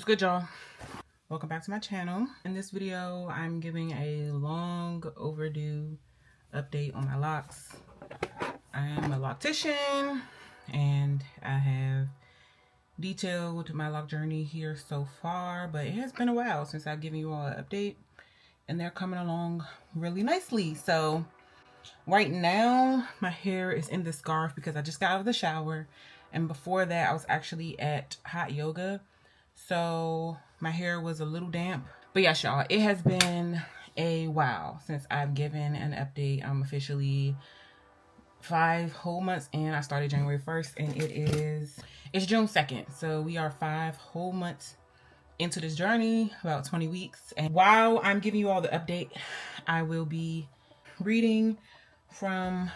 good, y'all? Welcome back to my channel. In this video, I'm giving a long overdue update on my locks. I am a loctician and I have detailed my lock journey here so far, but it has been a while since I've given you all an update and they're coming along really nicely. So right now my hair is in the scarf because I just got out of the shower, and before that I was actually at hot yoga, so my hair was a little damp. But yes, y'all, it has been a while since I've given an update. I'm officially 5 whole months in. I started January 1st and it's June 2nd, so we are 5 whole months into this journey, about 20 weeks. And while I'm giving you all the update, I will be reading from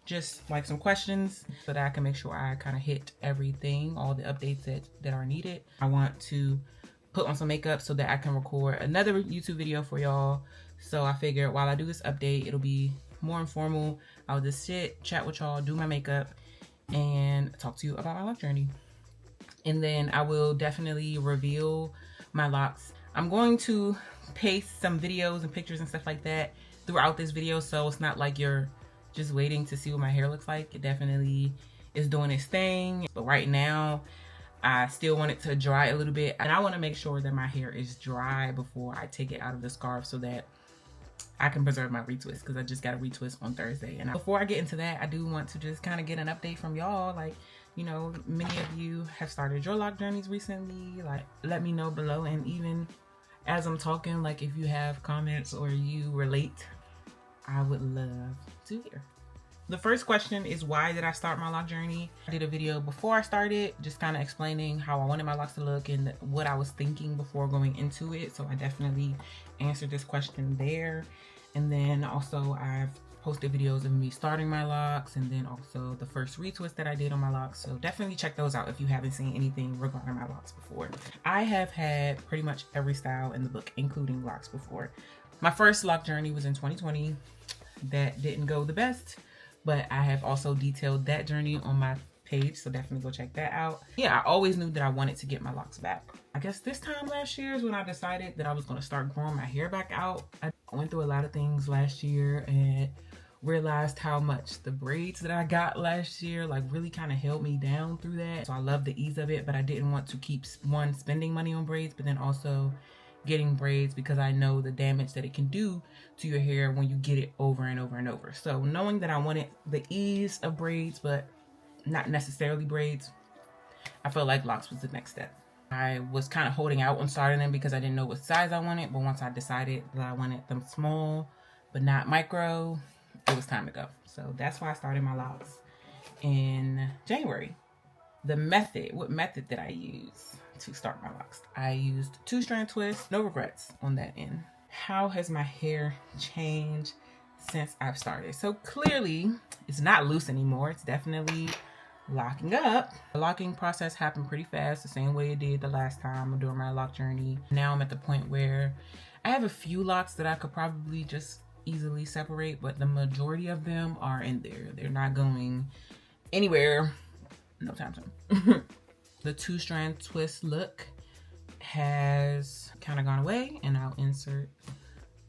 just like some questions so that I can make sure I kind of hit everything, all the updates that are needed. I want to put on some makeup so that I can record another YouTube video for y'all. So I figured while I do this update, it'll be more informal. I'll just sit, chat with y'all, do my makeup, and talk to you about my lock journey. And then I will definitely reveal my locks. I'm going to paste some videos and pictures and stuff like that throughout this video, so it's not like you're just waiting to see what my hair looks like. It definitely is doing its thing. But right now, I still want it to dry a little bit. And I want to make sure that my hair is dry before I take it out of the scarf so that I can preserve my retwist, because I just got a retwist on Thursday. And before I get into that, I do want to just kind of get an update from y'all. Like, you know, many of you have started your lock journeys recently. Like, let me know below. And even as I'm talking, like, if you have comments or you relate, I would love to hear. The first question is, why did I start my lock journey? I did a video before I started, just kind of explaining how I wanted my locks to look and what I was thinking before going into it. So I definitely answered this question there. And then also I've posted videos of me starting my locks, and then also the first retwist that I did on my locks. So definitely check those out if you haven't seen anything regarding my locks before. I have had pretty much every style in the book, including locks, before. My first lock journey was in 2020. That didn't go the best, but I have also detailed that journey on my page, so definitely go check that out. Yeah, I always knew that I wanted to get my locks back. I guess this time last year is when I decided that I was going to start growing my hair back out. I went through a lot of things last year and realized how much the braids that I got last year like really kind of held me down through that. So I love the ease of it, but I didn't want to keep spending money on braids, but then also getting braids, because I know the damage that it can do to your hair when you get it over and over and over. So knowing that I wanted the ease of braids but not necessarily braids, I felt like locks was the next step. I was kind of holding out on starting them because I didn't know what size I wanted, but once I decided that I wanted them small but not micro, it was time to go. So that's why I started my locks in January. The method, what method did I use to start my locks? I used 2-strand twist, no regrets on that end. How has my hair changed since I've started? So clearly it's not loose anymore. It's definitely locking up. The locking process happened pretty fast, the same way it did the last time during my lock journey. Now I'm at the point where I have a few locks that I could probably just easily separate, but the majority of them are in there. They're not going anywhere no time soon. The 2-strand twist look has kind of gone away, and I'll insert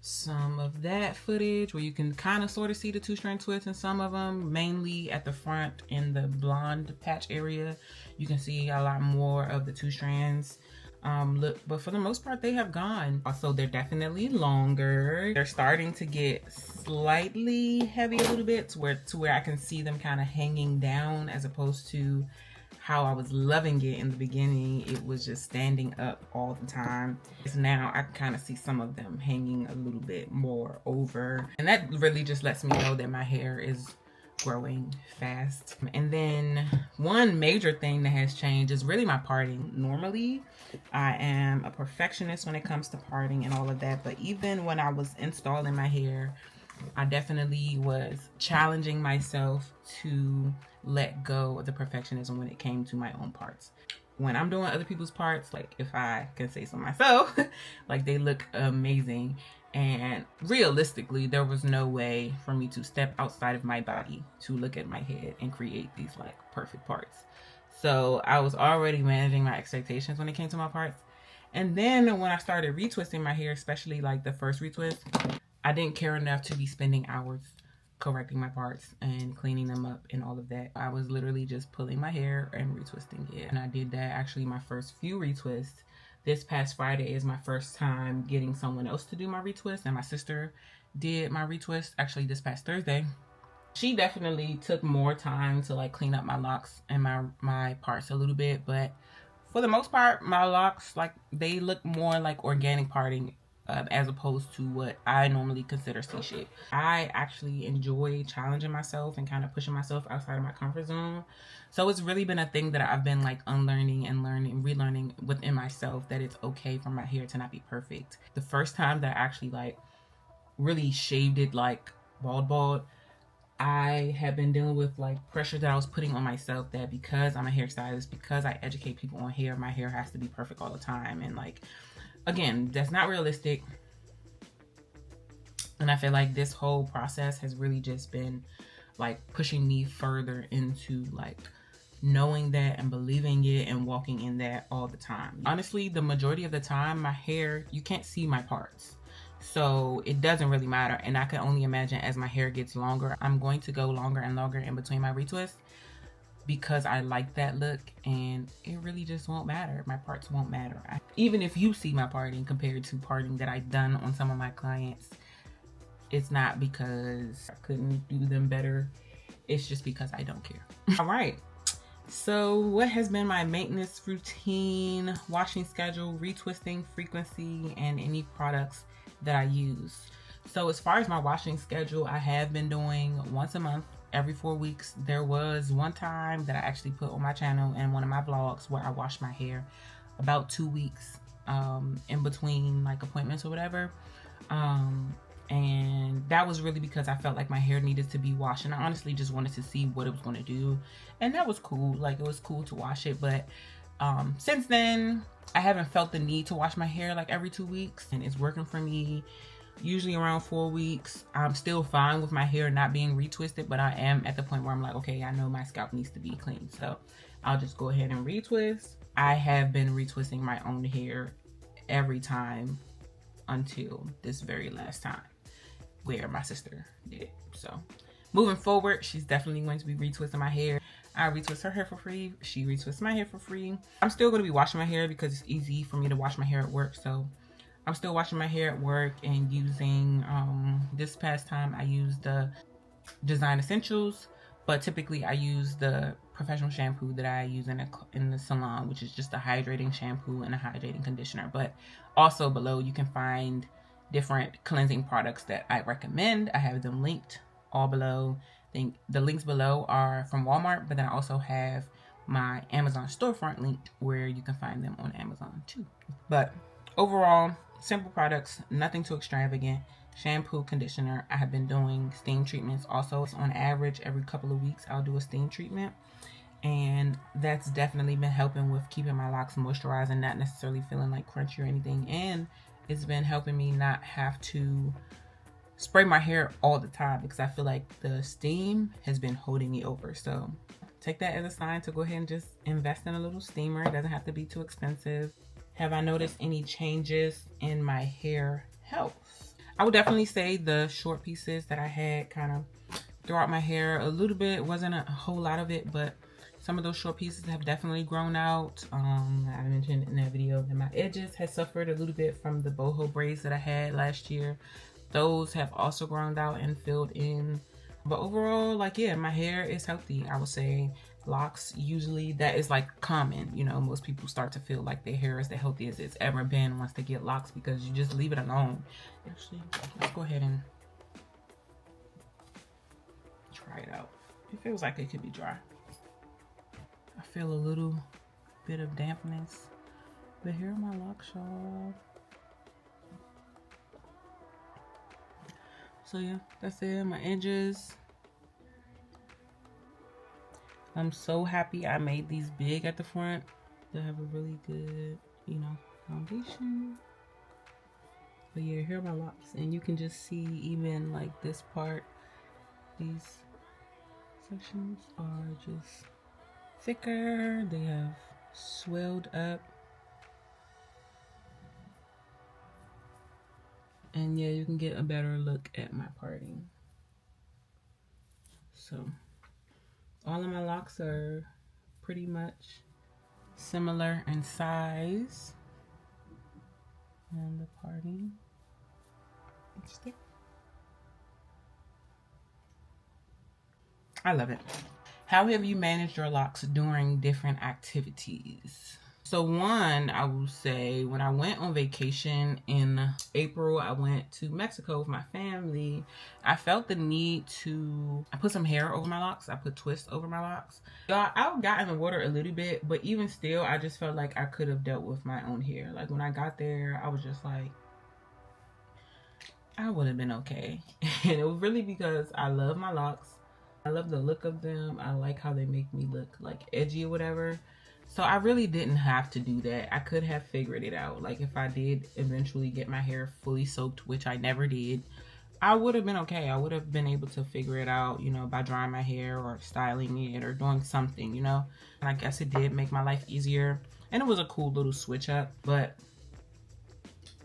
some of that footage where you can kind of sort of see the 2-strand twist in some of them, mainly at the front in the blonde patch area. You can see a lot more of the 2 strands look, but for the most part they have gone. Also, they're definitely longer. They're starting to get slightly heavy a little bit to where I can see them kind of hanging down, as opposed to how I was loving it in the beginning. It was just standing up all the time. Now I can kind of see some of them hanging a little bit more over, and that really just lets me know that my hair is growing fast. And then one major thing that has changed is really my parting. Normally I am a perfectionist when it comes to parting and all of that, but even when I was installing my hair, I definitely was challenging myself to let go of the perfectionism when it came to my own parts. When I'm doing other people's parts, like, if I can say so myself, like, they look amazing. And realistically, there was no way for me to step outside of my body to look at my head and create these like perfect parts. So I was already managing my expectations when it came to my parts. And then when I started retwisting my hair, especially like the first retwist, I didn't care enough to be spending hours correcting my parts and cleaning them up and all of that. I was literally just pulling my hair and retwisting it. And I did that actually my first few retwists. This past Friday is my first time getting someone else to do my retwist, and my sister did my retwist actually this past Thursday. She definitely took more time to like clean up my locks and my parts a little bit, but for the most part, my locks, like, they look more like organic parting as opposed to what I normally consider C-shape. I actually enjoy challenging myself and kind of pushing myself outside of my comfort zone. So it's really been a thing that I've been like unlearning and learning, relearning within myself, that it's okay for my hair to not be perfect. The first time that I actually like really shaved it like bald, I have been dealing with like pressure that I was putting on myself, that because I'm a hairstylist, because I educate people on hair, my hair has to be perfect all the time. And like, again, that's not realistic. And I feel like this whole process has really just been like pushing me further into like knowing that and believing it and walking in that all the time. Honestly, the majority of the time, my hair, you can't see my parts. So it doesn't really matter. And I can only imagine as my hair gets longer, I'm going to go longer and longer in between my retwists because I like that look, and it really just won't matter. My parts won't matter. Even if you see my parting compared to parting that I've done on some of my clients, it's not because I couldn't do them better. It's just because I don't care. All right. So what has been my maintenance routine, washing schedule, retwisting frequency, and any products that I use? So as far as my washing schedule, I have been doing once a month, every 4 weeks. There was one time that I actually put on my channel in one of my vlogs where I washed my hair about 2 weeks in between like appointments or whatever. And that was really because I felt like my hair needed to be washed, and I honestly just wanted to see what it was going to do, and that was cool. Like, it was cool to wash it, but since then I haven't felt the need to wash my hair like every 2 weeks, and it's working for me. Usually around 4 weeks. I'm still fine with my hair not being retwisted, but I am at the point where I'm like, okay, I know my scalp needs to be clean, so I'll just go ahead and retwist. I have been retwisting my own hair every time until this very last time where my sister did it. So moving forward, she's definitely going to be retwisting my hair. I retwist her hair for free. She retwists my hair for free. I'm still going to be washing my hair because it's easy for me to wash my hair at work. So I'm still washing my hair at work and using, this past time I used the Design Essentials, but typically I use the professional shampoo that I use in the salon, which is just a hydrating shampoo and a hydrating conditioner. But also below you can find different cleansing products that I recommend. I have them linked all below. The links below are from Walmart, but then I also have my Amazon storefront linked where you can find them on Amazon too. But overall, simple products, nothing too extravagant. Shampoo, conditioner. I have been doing steam treatments also. On average, every couple of weeks I'll do a steam treatment, and that's definitely been helping with keeping my locks moisturized and not necessarily feeling like crunchy or anything. And it's been helping me not have to spray my hair all the time because I feel like the steam has been holding me over. So take that as a sign to go ahead and just invest in a little steamer. It doesn't have to be too expensive. Have I noticed any changes in my hair health? I would definitely say the short pieces that I had kind of throughout my hair a little bit, wasn't a whole lot of it, but some of those short pieces have definitely grown out. I mentioned in that video that my edges had suffered a little bit from the boho braids that I had last year. Those have also grown out and filled in. But overall, like, yeah, my hair is healthy. I would say locks, usually that is like common. You know, most people start to feel like their hair is the healthiest it's ever been once they get locks because you just leave it alone. Actually, let's go ahead and try it out. It feels like it could be dry. I feel a little bit of dampness, but here are my locks, y'all. So yeah, that's it. My edges. I'm so happy I made these big at the front. They have a really good, you know, foundation. But yeah, here are my locks, and you can just see even like this part, these sections are just thicker. They have swelled up. And yeah, you can get a better look at my parting. So all of my locks are pretty much similar in size. And the parting. Interesting. I love it. How have you managed your locks during different activities? So one, I will say, when I went on vacation in April, I went to Mexico with my family. I felt the need to, I put some hair over my locks. I put twists over my locks. Y'all, I got in the water a little bit, but even still, I just felt like I could have dealt with my own hair. Like when I got there, I was just like, I would have been okay. And it was really because I love my locks. I love the look of them. I like how they make me look like edgy or whatever. So I really didn't have to do that. I could have figured it out. Like if I did eventually get my hair fully soaked, which I never did, I would have been okay. I would have been able to figure it out, you know, by drying my hair or styling it or doing something, you know. And I guess it did make my life easier. And it was a cool little switch up, but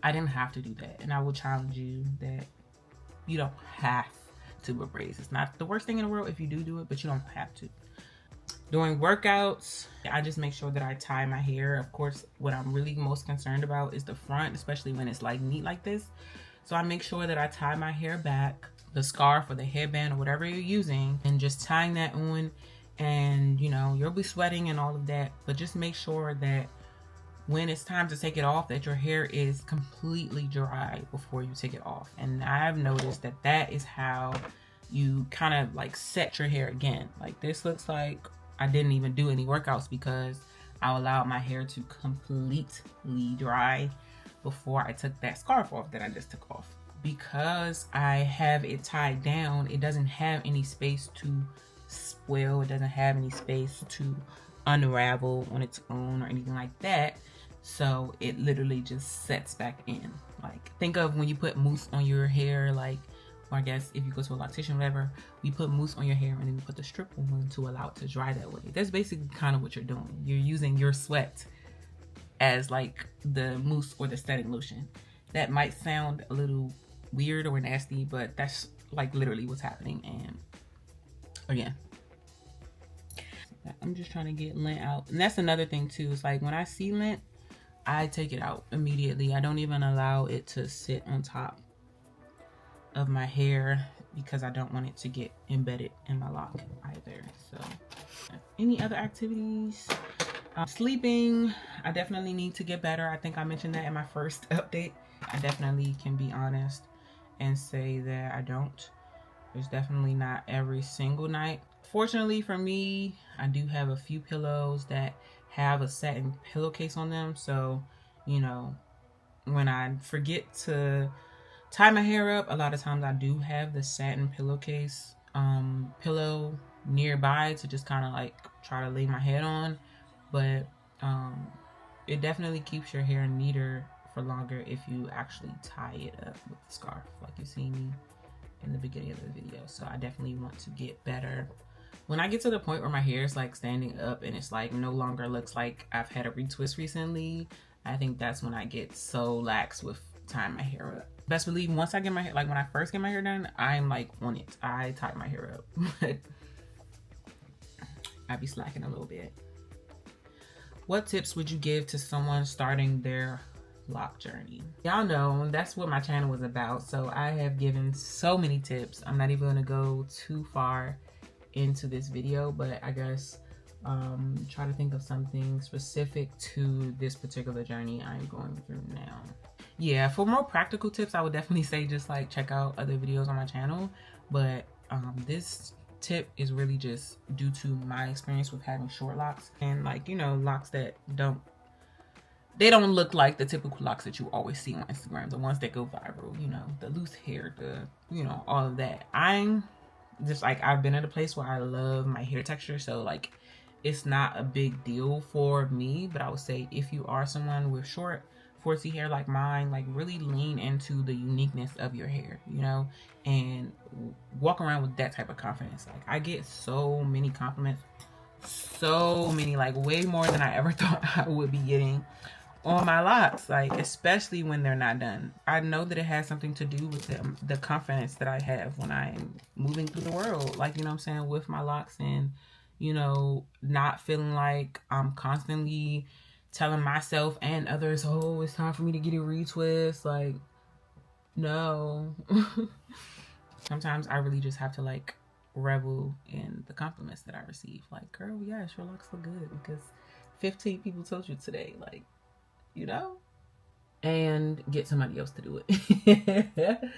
I didn't have to do that. And I will challenge you that you don't have to wear braids. It's not the worst thing in the world if you do it, but you don't have to. During workouts, I just make sure that I tie my hair. Of course, what I'm really most concerned about is the front, especially when it's like neat like this. So I make sure that I tie my hair back, the scarf or the headband or whatever you're using, and just tying that on. And you know, you'll be sweating and all of that, but just make sure that when it's time to take it off, that your hair is completely dry before you take it off. And I've noticed that that is how you kind of like set your hair again. Like this looks like I didn't even do any workouts because I allowed my hair to completely dry before I took that scarf off that I just took off. Because I have it tied down, it doesn't have any space to swell. It doesn't have any space to unravel on its own or anything like that. So it literally just sets back in. Like think of when you put mousse on your hair, like, or I guess if you go to a loctician or whatever, we put mousse on your hair and then we put the strip on to allow it to dry that way. That's basically kind of what you're doing. You're using your sweat as like the mousse or the setting lotion. That might sound a little weird or nasty, but that's like literally what's happening. And again, I'm just trying to get lint out. And that's another thing too. It's like when I see lint, I take it out immediately. I don't even allow it to sit on top of my hair because I don't want it to get embedded in my lock either. So any other activities? Sleeping, I definitely need to get better. I think I mentioned that in my first update. I definitely can be honest and say that I don't. There's definitely not every single night. Fortunately for me, I do have a few pillows that have a satin pillowcase on them. So, you know, when I forget to tie my hair up, a lot of times I do have the satin pillowcase pillow nearby to just kind of like try to lay my head on. But it definitely keeps your hair neater for longer if you actually tie it up with the scarf, like you see me in the beginning of the video. So I definitely want to get better. When I get to the point where my hair is like standing up and it's like no longer looks like I've had a retwist recently, I think that's when I get so lax with tying my hair up. Best believe once I get my hair, like when I first get my hair done, I'm like on it. I tie my hair up, but I be slacking a little bit. What tips would you give to someone starting their lock journey? Y'all know that's what my channel was about, so I have given so many tips. I'm not even gonna go too far into this video, but I guess try to think of something specific to this particular journey I'm going through now. Yeah, for more practical tips, I would definitely say just like check out other videos on my channel, but this tip is really just due to my experience with having short locks and like, you know, locks that don't look like the typical locks that you always see on Instagram, the ones that go viral, you know, the loose hair, the, you know, all of that. I'm just like, I've been at a place where I love my hair texture, so like it's not a big deal for me. But I would say if you are someone with short 4C hair like mine, like really lean into the uniqueness of your hair, you know, and walk around with that type of confidence. Like I get so many compliments, so many, like way more than I ever thought I would be getting on my locks, like especially when they're not done. I know that it has something to do with the confidence that I have when I'm moving through the world, like, you know what I'm saying, with my locks, and, you know, not feeling like I'm constantly telling myself and others, oh, it's time for me to get a retwist. Like, no. Sometimes I really just have to like revel in the compliments that I receive. Like, girl, yes, your locks look good because 15 people told you today. Like, you know? And get somebody else to do it.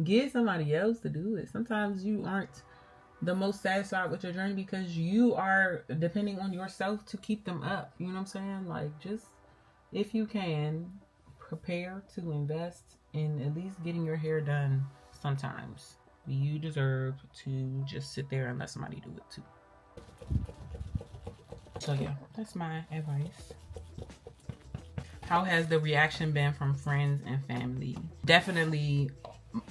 Get somebody else to do it. Sometimes you aren't the most satisfied with your journey because you are depending on yourself to keep them up. You know what I'm saying? Like, just if you can, prepare to invest in at least getting your hair done sometimes. You deserve to just sit there and let somebody do it too. So yeah, that's my advice. How has the reaction been from friends and family? Definitely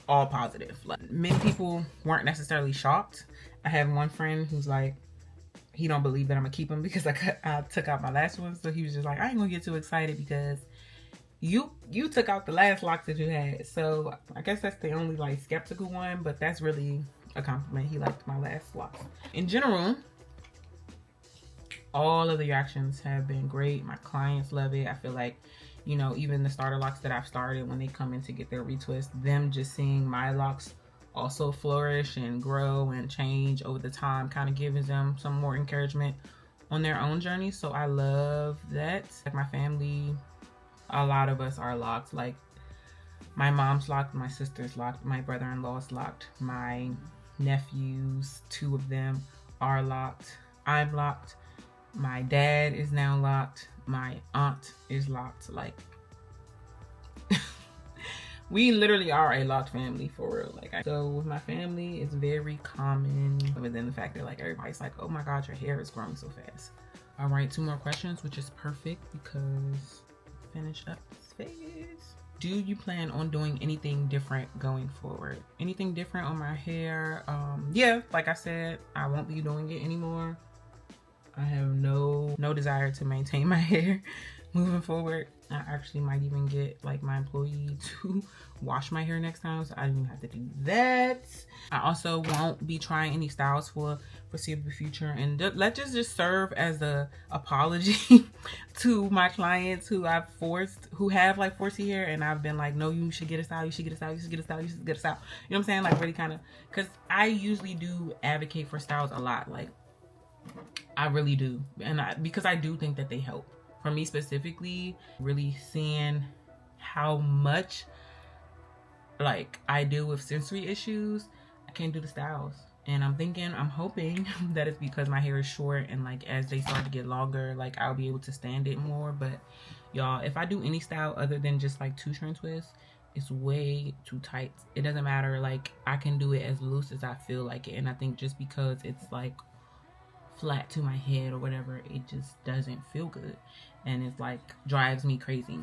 all positive. Like, many people weren't necessarily shocked. I have one friend who's like, he don't believe that I'm gonna keep them because I took out my last one. So he was just like, I ain't gonna get too excited because you took out the last locks that you had. So I guess that's the only like skeptical one, but that's really a compliment. He liked my last locks. In general, all of the reactions have been great. My clients love it. I feel like, you know, even the starter locks that I've started, when they come in to get their retwist, them just seeing my locks also flourish and grow and change over the time kind of gives them some more encouragement on their own journey. So I love that. Like, my family, a lot of us are locked. Like, my mom's locked, my sister's locked, my brother-in-law's locked, my nephews, 2 of them are locked, I'm locked, my dad is now locked, my aunt is locked. Like, we literally are a locked family for real. Like, so with my family, it's very common, other than the fact that like everybody's like, oh my god, your hair is growing so fast. All right, 2 more questions, which is perfect because finish up this phase. Do you plan on doing anything different going forward? Anything different on my hair? Yeah, like I said, I won't be doing it anymore. I have no desire to maintain my hair moving forward. I actually might even get like my employee to wash my hair next time, so I don't even have to do that. I also won't be trying any styles for foreseeable future, and let this just serve as a apology to my clients who have like 4C hair, and I've been like, no, you should get a style, you should get a style, you should get a style, you should get a style. You know what I'm saying? Like, really kind of, because I usually do advocate for styles a lot. Like, I really do, and because I do think that they help. For me specifically, really seeing how much like I deal with sensory issues, I can't do the styles. And I'm hoping that it's because my hair is short, and like as they start to get longer, like I'll be able to stand it more. But y'all, if I do any style other than just like 2 turn twists, it's way too tight. It doesn't matter, like I can do it as loose as I feel like it. And I think just because it's like flat to my head or whatever, it just doesn't feel good, and it's like drives me crazy.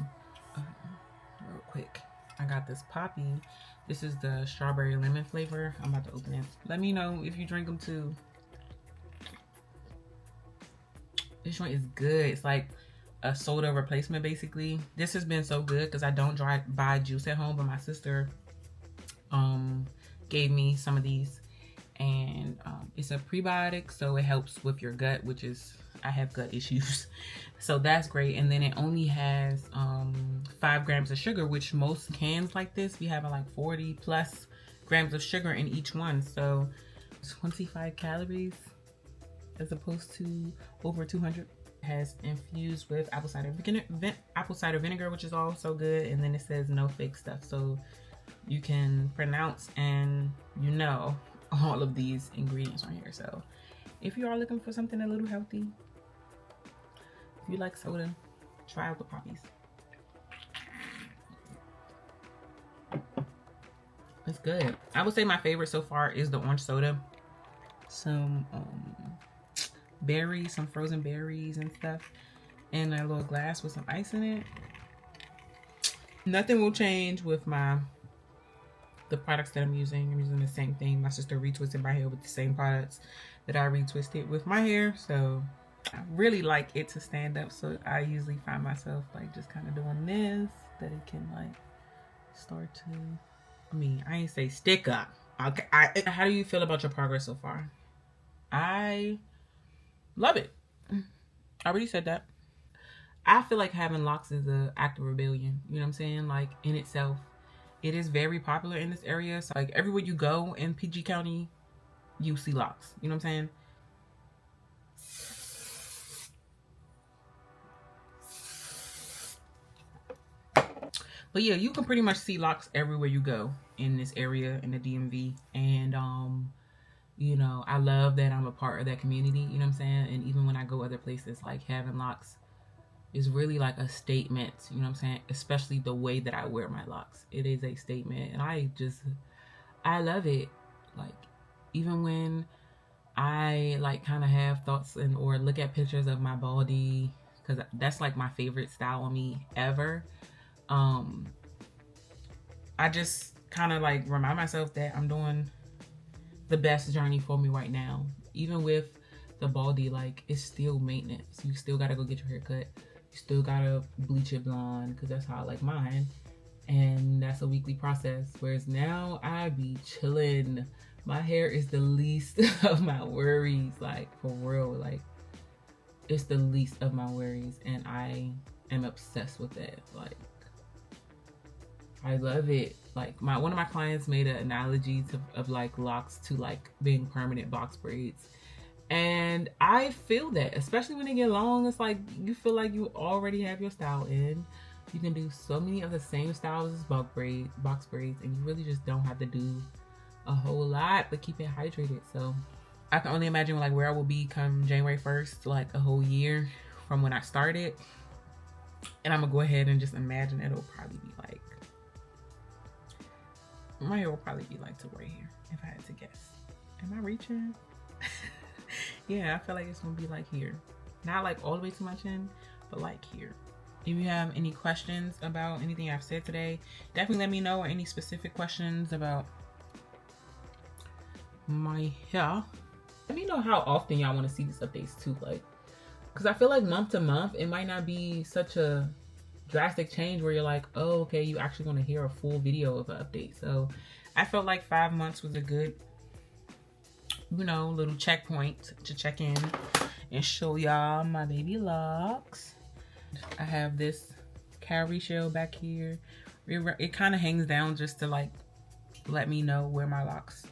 Real quick, I got this poppy. This is the strawberry lemon flavor. I'm about to open it. Let me know if you drink them too. This one is good. It's like a soda replacement basically. This has been so good because I don't buy juice at home, but my sister gave me some of these, and it's a prebiotic, so it helps with your gut, which is, I have gut issues, so that's great. And then it only has 5 grams of sugar, which most cans like this we have like 40 plus grams of sugar in each one, so 25 calories as opposed to over 200. It has infused with apple cider vinegar, which is also good. And then it says no fake stuff, so you can pronounce and you know all of these ingredients on here. So if you are looking for something a little healthy, if you like soda, try out the poppies. It's good. I would say my favorite so far is the orange soda. Some berries, some frozen berries and stuff, and a little glass with some ice in it. Nothing will change with the products that I'm using. I'm using the same thing. My sister retwisted my hair with the same products that I retwisted with my hair, so I really like it to stand up, so I usually find myself like just kind of doing this, that it can like start to, I ain't say stick up. Okay, how do you feel about your progress so far? I love it. I already said that. I feel like having locks is an act of rebellion. You know what I'm saying? Like in itself, it is very popular in this area. So like everywhere you go in PG County, you see locks. You know what I'm saying? But yeah, you can pretty much see locks everywhere you go in this area in the DMV. And you know, I love that I'm a part of that community, you know what I'm saying? And even when I go other places, like having locks is really like a statement, you know what I'm saying? Especially the way that I wear my locks. It is a statement, and I love it. Like even when I like kind of have thoughts and or look at pictures of my baldy, because that's like my favorite style on me ever. I just kind of like remind myself that I'm doing the best journey for me right now. Even with the baldy, like it's still maintenance. You still gotta go get your hair cut. You still gotta bleach it blonde, because that's how I like mine. And that's a weekly process. Whereas now I be chilling. My hair is the least of my worries. Like for real. Like it's the least of my worries. And I am obsessed with that. Like I love it. Like one of my clients made an analogy of like locks to like being permanent box braids. And I feel that, especially when they get long, it's like you feel like you already have your style in. You can do so many of the same styles as box braids, and you really just don't have to do a whole lot but keep it hydrated. So I can only imagine like where I will be come January 1st, like a whole year from when I started. And I'm gonna go ahead and just imagine it'll probably be like, my hair will probably be like to right here if I had to guess. Am I reaching? Yeah, I feel like it's gonna be like here. Not like all the way to my chin, but like here. If you have any questions about anything I've said today, definitely let me know, or any specific questions about my hair. Let me know how often y'all want to see these updates too, like, because I feel like month to month it might not be such a drastic change where you're like, oh, okay, you actually want to hear a full video of an update. So I felt like 5 months was a good, you know, little checkpoint to check in and show y'all my baby locks. I have this cowrie shell back here. It kind of hangs down just to like let me know where my locks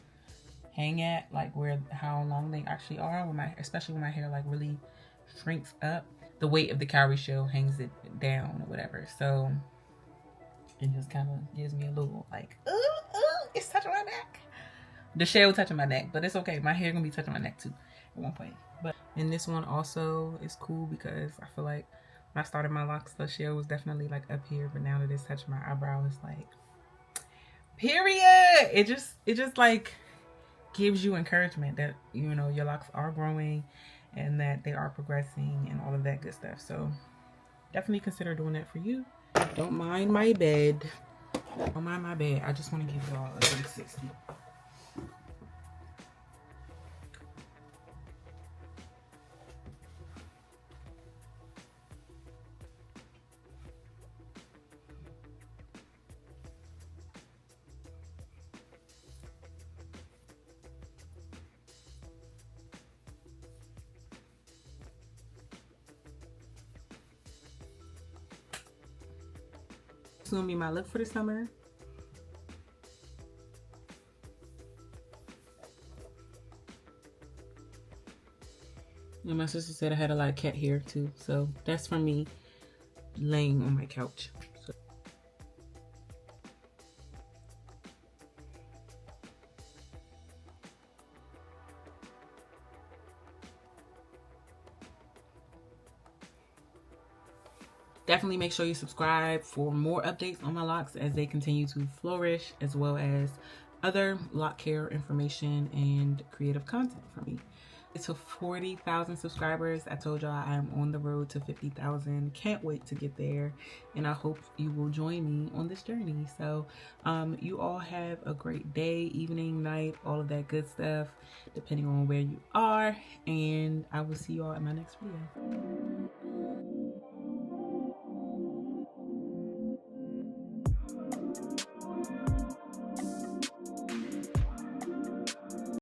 hang at, like how long they actually are, especially when my hair like really shrinks up. The weight of the cowrie shell hangs it down or whatever. So it just kind of gives me a little like, ooh, it's touching my neck. The shell touching my neck, but it's okay. My hair gonna be touching my neck too at one point. And this one also is cool because I feel like when I started my locks, the shell was definitely like up here, but now that it's touching my eyebrow, it's like, period. It just like gives you encouragement that, you know, your locks are growing and that they are progressing and all of that good stuff. So definitely consider doing that for you. Don't mind my bed. Don't mind my bed. I just want to give y'all a 360. It's gonna be my look for the summer. And my sister said I had a lot of cat hair too, so that's from me laying on my couch. So. Definitely make sure you subscribe for more updates on my locks as they continue to flourish, as well as other lock care information and creative content from me. to 40,000 subscribers. I told y'all I am on the road to 50,000. Can't wait to get there, and I hope you will join me on this journey. So you all have a great day, evening, night, all of that good stuff, depending on where you are, and I will see you all in my next video.